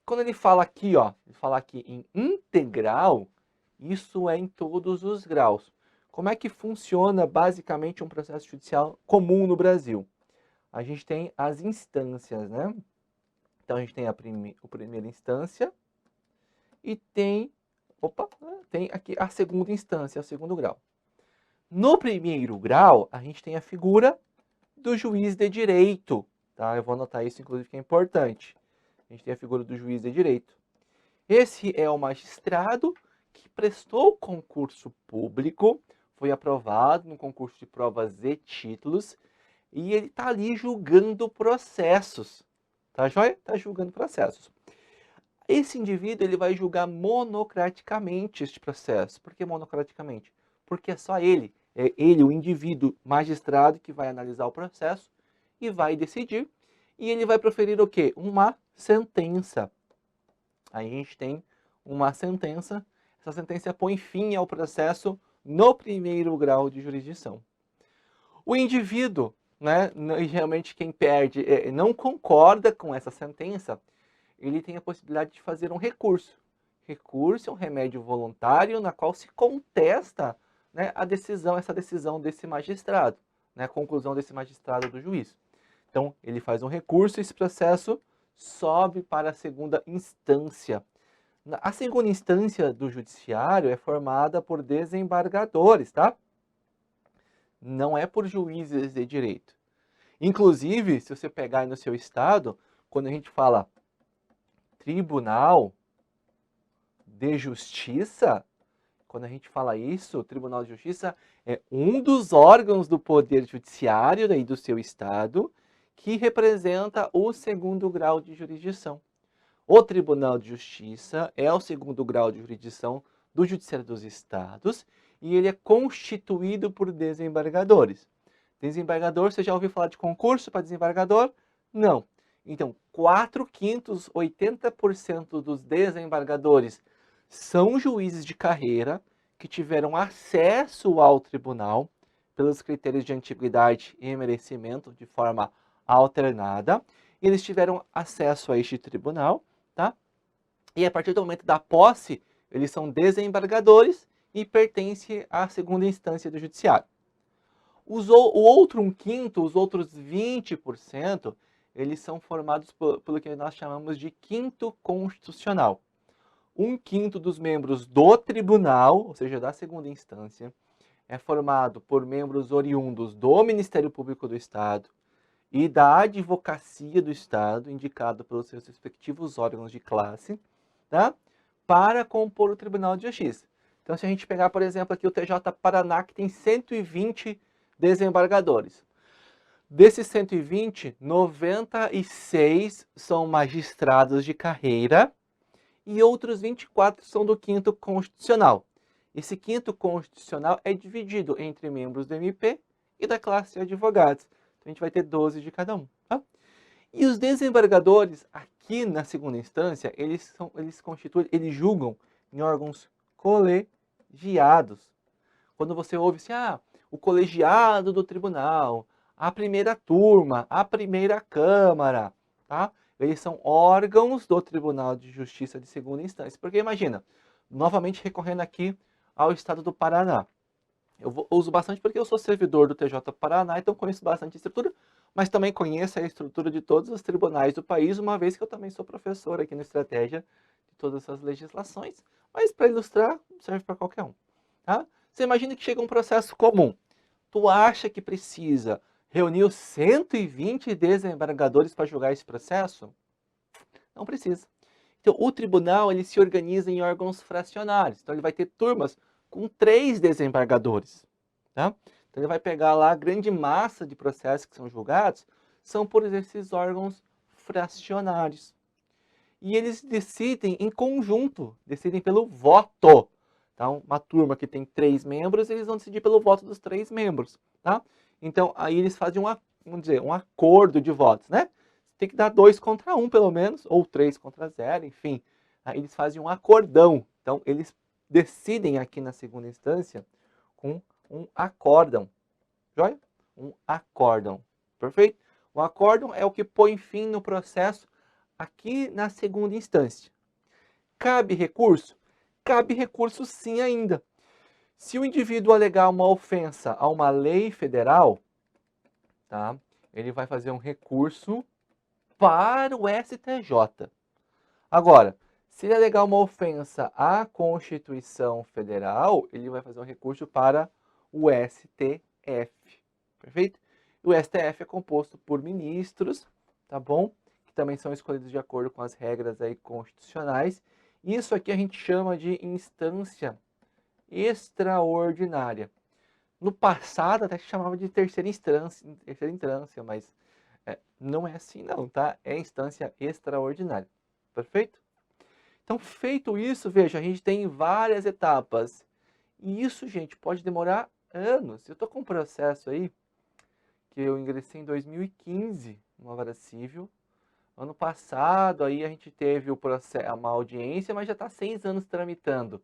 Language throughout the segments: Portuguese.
quando ele fala aqui, ó, ele fala aqui em integral, isso é em todos os graus. Como é que funciona basicamente um processo judicial comum no Brasil? A gente tem as instâncias, né? Então a gente tem a primeira instância e tem, tem aqui a segunda instância, o segundo grau. No primeiro grau, a gente tem a figura do juiz de direito, tá? Eu vou anotar isso, inclusive, que é importante. A gente tem a figura do juiz de direito. Esse é o magistrado que prestou concurso público, foi aprovado no concurso de provas e títulos, e ele está ali julgando processos, tá joia? Está julgando processos. Esse indivíduo ele vai julgar monocraticamente este processo. Por que monocraticamente? Porque é só ele, o indivíduo magistrado, que vai analisar o processo e vai decidir. E ele vai proferir o quê? Uma sentença. Aí a gente tem uma sentença. Essa sentença põe fim ao processo no primeiro grau de jurisdição. O indivíduo, né, geralmente quem perde, não concorda com essa sentença, ele tem a possibilidade de fazer um recurso. Recurso é um remédio voluntário na qual se contesta, né, essa decisão desse magistrado, né, a conclusão desse magistrado do juiz. Então, ele faz um recurso e esse processo sobe para a segunda instância. A segunda instância do judiciário é formada por desembargadores, tá? Não é por juízes de direito. Inclusive, se você pegar aí no seu estado, quando a gente fala Tribunal de Justiça, quando a gente fala isso, o Tribunal de Justiça é um dos órgãos do Poder Judiciário daí do seu estado que representa o segundo grau de jurisdição. O Tribunal de Justiça é o segundo grau de jurisdição do Judiciário dos Estados e ele é constituído por desembargadores. Desembargador, você já ouviu falar de concurso para desembargador? Não. Então, 4/5, 80% dos desembargadores são juízes de carreira que tiveram acesso ao tribunal pelos critérios de antiguidade e merecimento de forma alternada. E eles tiveram acesso a este tribunal, tá? E a partir do momento da posse, eles são desembargadores e pertencem à segunda instância do judiciário. O outro 1/5, os outros 20%, eles são formados pelo que nós chamamos de quinto constitucional. 1/5 dos membros do tribunal, ou seja, da segunda instância, é formado por membros oriundos do Ministério Público do Estado e da Advocacia do Estado, indicado pelos seus respectivos órgãos de classe, tá? Para compor o Tribunal de Justiça. Então, se a gente pegar, por exemplo, aqui o TJ Paraná, que tem 120 desembargadores. Desses 120, 96 são magistrados de carreira e outros 24 são do quinto constitucional. Esse quinto constitucional é dividido entre membros do MP e da classe de advogados. Então, a gente vai ter 12 de cada um. Tá? E os desembargadores, aqui na segunda instância, eles julgam em órgãos colegiados. Quando você ouve assim, o colegiado do tribunal, a primeira turma, a primeira câmara, tá? Eles são órgãos do Tribunal de Justiça de segunda instância. Porque imagina, novamente recorrendo aqui ao estado do Paraná. Eu uso bastante porque eu sou servidor do TJ Paraná, então conheço bastante a estrutura, mas também conheço a estrutura de todos os tribunais do país, uma vez que eu também sou professor aqui no Estratégia de todas essas legislações, mas para ilustrar, serve para qualquer um. Tá? Você imagina que chega um processo comum. Tu acha que precisa reunir os 120 desembargadores para julgar esse processo? Não precisa. Então, o tribunal ele se organiza em órgãos fracionários. Então, ele vai ter turmas com 3 desembargadores. Tá? Então, ele vai pegar lá a grande massa de processos que são julgados, são por esses órgãos fracionários. E eles decidem em conjunto, decidem pelo voto. Então, uma turma que tem 3 membros, eles vão decidir pelo voto dos 3 membros. Tá? Então, aí eles fazem um acordo de votos, né? Tem que dar 2 contra 1, pelo menos, ou 3 contra 0, enfim. Aí eles fazem um acordão. Então, eles decidem aqui na segunda instância com um acórdão. Joia? Um acórdão. Perfeito? O acórdão é o que põe fim no processo aqui na segunda instância. Cabe recurso? Cabe recurso sim ainda. Se o indivíduo alegar uma ofensa a uma lei federal, tá? Ele vai fazer um recurso para o STJ. Agora, se ele alegar uma ofensa à Constituição Federal, ele vai fazer um recurso para o STF. Perfeito? O STF é composto por ministros, tá bom? Que também são escolhidos de acordo com as regras aí constitucionais. Isso aqui a gente chama de instância extraordinária. No passado até se chamava de terceira instância, mas não é assim não, tá? É instância extraordinária. Perfeito? Então, feito isso, veja, a gente tem várias etapas. E isso, gente, pode demorar anos. Eu estou com um processo aí que eu ingressei em 2015, numa vara civil. Ano passado, aí a gente teve uma audiência, mas já está 6 anos tramitando.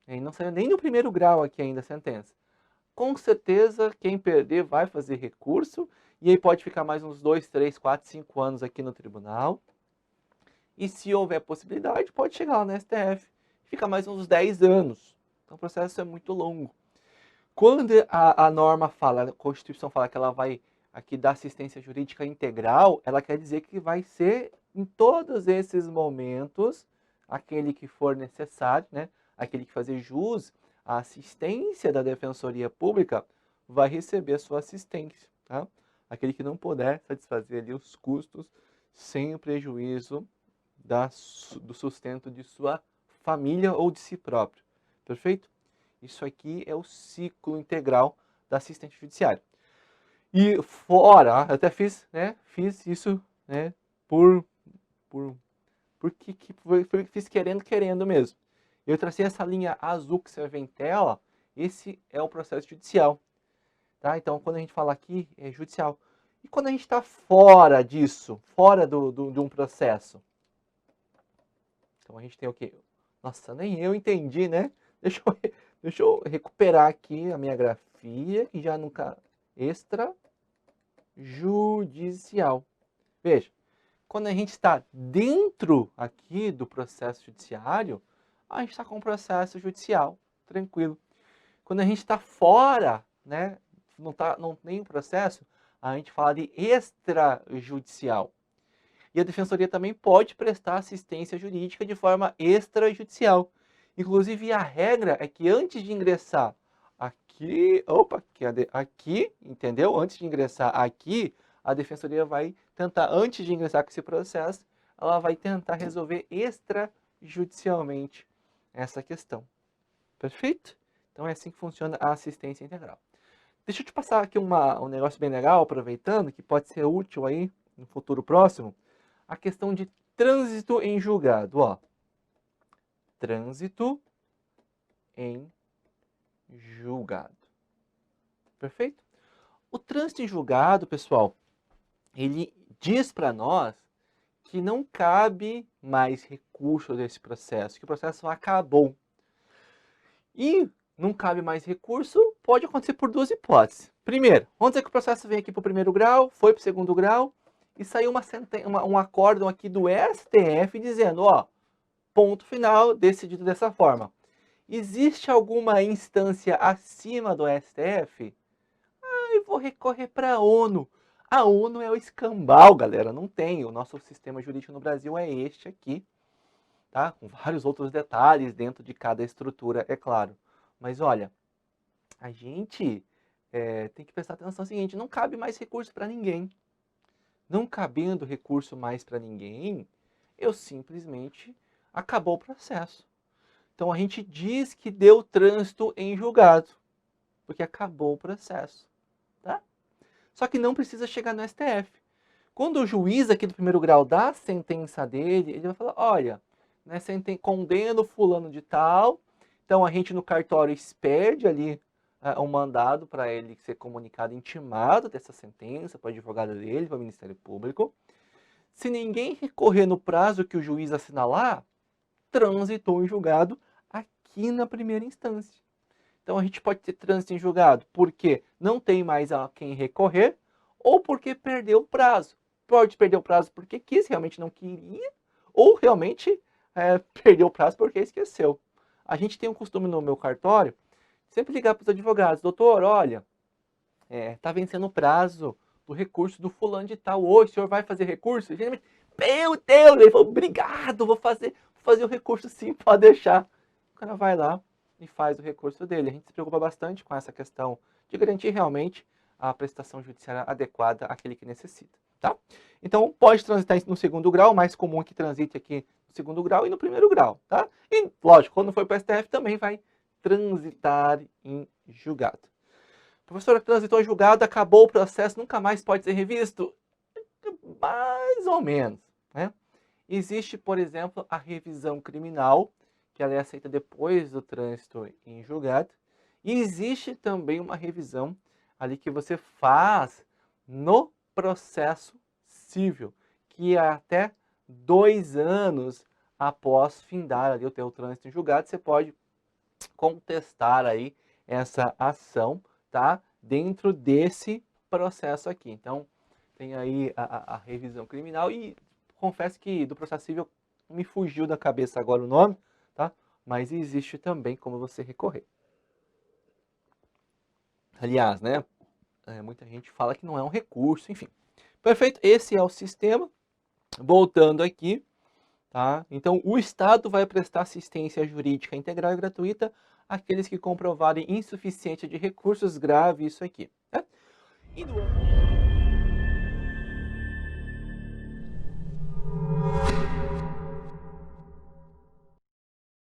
E não saiu nem no primeiro grau aqui ainda a sentença. Com certeza, quem perder vai fazer recurso, e aí pode ficar mais uns 2, 3, 4, 5 anos aqui no tribunal. E se houver possibilidade, pode chegar lá no STF. Fica mais uns 10 anos. Então o processo é muito longo. Quando a norma fala, a Constituição fala que ela vai aqui dar assistência jurídica integral, ela quer dizer que vai ser em todos esses momentos, aquele que for necessário, né? Aquele que fazer jus à assistência da Defensoria Pública vai receber a sua assistência. Tá? Aquele que não puder satisfazer ali os custos sem o prejuízo do sustento de sua família ou de si próprio. Perfeito? Isso aqui é o ciclo integral da assistente judiciária. E fora, eu até fiz isso, né, porque fiz querendo mesmo. Eu tracei essa linha azul que você vê em tela, esse é o processo judicial. Tá? Então, quando a gente fala aqui, é judicial. E quando a gente está fora disso, fora de um processo? Então, a gente tem o quê? Nossa, nem eu entendi, né? Deixa eu recuperar aqui a minha grafia, que já nunca... Extrajudicial. Veja, quando a gente está dentro aqui do processo judiciário, a gente está com o processo judicial, tranquilo. Quando a gente está fora, né, não tem processo, a gente fala de extrajudicial. E a defensoria também pode prestar assistência jurídica de forma extrajudicial. Inclusive, a regra é que antes de ingressar aqui, entendeu? Antes de ingressar aqui, a defensoria vai tentar, antes de ingressar com esse processo, ela vai tentar resolver extrajudicialmente essa questão. Perfeito? Então é assim que funciona a assistência integral. Deixa eu te passar aqui um negócio bem legal, aproveitando, que pode ser útil aí no futuro próximo. A questão de trânsito em julgado, ó. Trânsito em julgado. Perfeito? O trânsito em julgado, pessoal, ele diz para nós que não cabe mais recurso desse processo, que o processo acabou. E não cabe mais recurso, pode acontecer por duas hipóteses. Primeiro, vamos dizer que o processo vem aqui para o primeiro grau, foi para o segundo grau, e saiu um acórdão aqui do STF dizendo, ó, ponto final, decidido dessa forma. Existe alguma instância acima do STF? Eu vou recorrer para a ONU. A ONU é o escambau, galera, não tem. O nosso sistema jurídico no Brasil é este aqui, tá? Com vários outros detalhes dentro de cada estrutura, é claro. Mas olha, a gente tem que prestar atenção no seguinte, não cabe mais recurso para ninguém. Não cabendo recurso mais para ninguém, eu simplesmente acabou o processo. Então a gente diz que deu trânsito em julgado, porque acabou o processo. Tá? Só que não precisa chegar no STF. Quando o juiz aqui do primeiro grau dá a sentença dele, ele vai falar, olha, né, condeno fulano de tal, então a gente no cartório expede ali um mandado para ele ser comunicado, intimado dessa sentença, para o advogado dele, para o Ministério Público. Se ninguém recorrer no prazo que o juiz assinalar, transitou em julgado aqui na primeira instância. Então a gente pode ter trânsito em julgado porque não tem mais a quem recorrer ou porque perdeu o prazo. pode perder o prazo porque quis, realmente não queria, ou realmente perdeu o prazo porque esqueceu. A gente tem um costume no meu cartório, sempre ligar para os advogados, doutor, olha, tá vencendo o prazo do recurso do fulano de tal hoje, o senhor vai fazer recurso? Geralmente, meu Deus, ele falou, obrigado, vou fazer o recurso sim, pode deixar. O cara vai lá e faz o recurso dele. A gente se preocupa bastante com essa questão de garantir realmente a prestação judiciária adequada àquele que necessita, tá? Então, pode transitar no segundo grau, mais comum que transite aqui no segundo grau e no primeiro grau, tá? E, lógico, quando for para o STF também vai transitar em julgado. Professora, transitou em julgado, acabou o processo, nunca mais pode ser revisto? Mais ou menos, né? Existe, por exemplo, a revisão criminal, que ela é aceita depois do trânsito em julgado. E existe também uma revisão ali que você faz no processo civil, que é até 2 anos após findar ali o teu trânsito em julgado, você pode contestar aí essa ação, tá? Dentro desse processo aqui. Então, tem aí a revisão criminal e confesso que do processo civil me fugiu da cabeça agora o nome, tá? Mas existe também como você recorrer. Aliás, né? Muita gente fala que não é um recurso, enfim. Perfeito, esse é o sistema. Voltando aqui, tá? Então, o Estado vai prestar assistência jurídica integral e gratuita àqueles que comprovarem insuficiência de recursos grave, isso aqui. Né? E do...